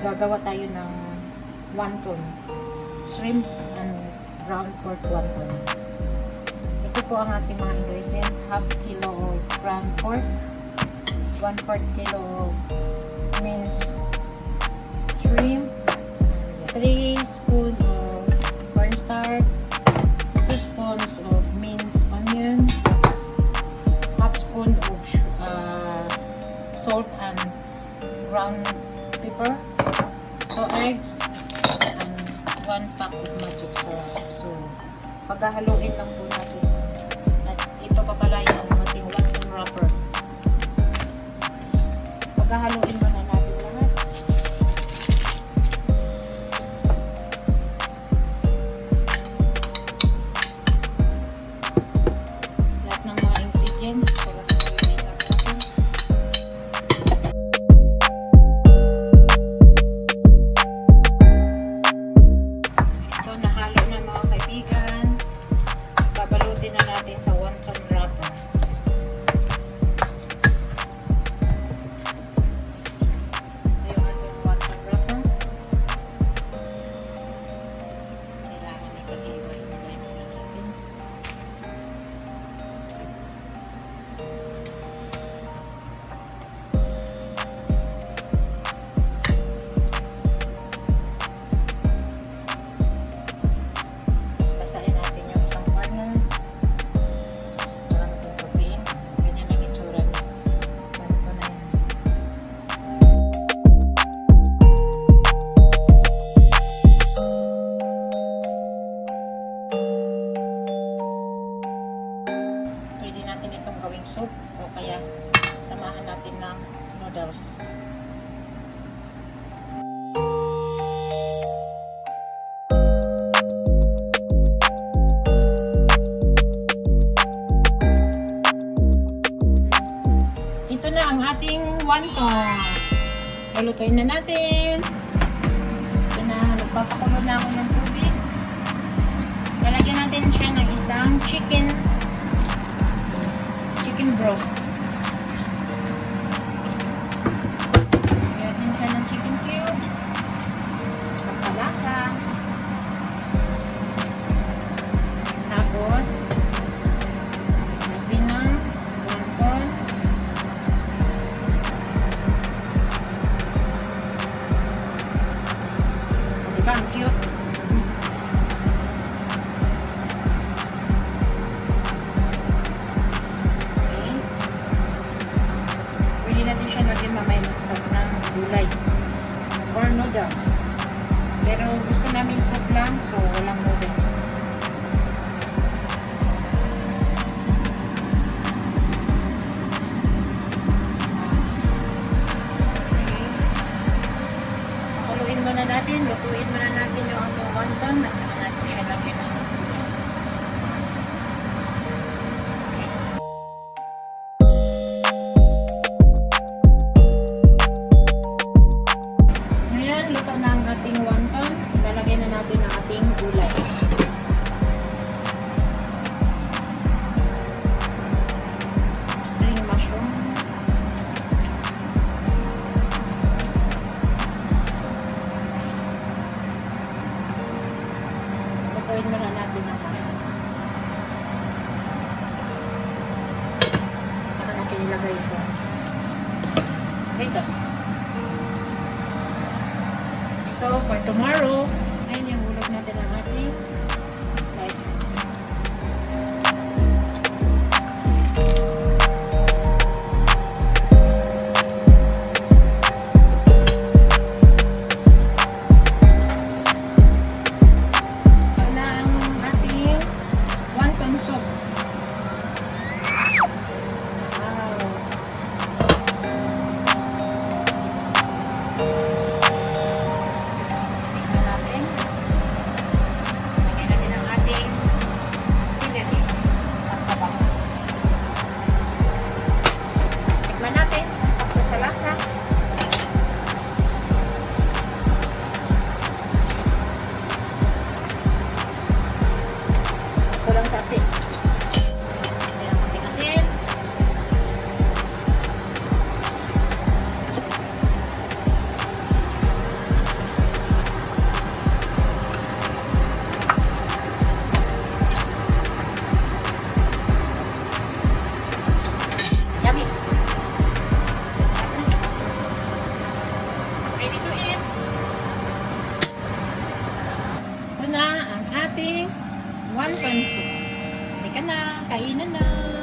gagawa tayo ng wonton, shrimp and ground pork wonton. Ito po ang ating mga ingredients: half kilo of ground pork, 1/4 kilo of minced shrimp, 3 spoons of cornstarch, 2 spoons of minced onion, half spoon of salt and ground pepper, so eggs, and 1 pack of magic syrup. So, paghahaluin lang po natin. At ito pa pala yung ating wonton wrapper. Paghahaluin muna natin lahat. Lahat ng mga ingredients. Babalutin na natin sa wonton wrapper. Ito yung ating wonton wrapper. Kailangan ipag-iwalay muna natin. Tapos basahin natin yung isang corner. Tsaka natin tupiin. Ganyan ang itsura niya. Ganito na yan. Pwede natin itong gawing soup o kaya samahan natin ng noodles. Ito na ang ating wonton. Lulutuin na natin. Ito na, nagpapakulo na ako ng tubig. Lalagyan natin siya ng isang chicken broth. Lagyan siya ng chicken cubes. Pagkalasa. Tapos, lagyan ng wonton. Diba, ang cute? Okay. Pwede natin siya lagyan mamaya sa ng gulay or noodles. Pero gusto namin soup lang, so walang noodles. Lutuin muna natin yung ating wonton at saka natin siya lagyan ng gulay. Okay. Ngayon, luto na ang ating wonton. Lalagyan na natin ang ating gulay. String mushroom. Lutuin muna natin ang mushroom. Saka natin ilagay ito. Lettuce. Ito for tomorrow. Ngayon yung hulog natin ang ating lettuce. Lagyan na ang ating wonton soup. Halika na, kainan na.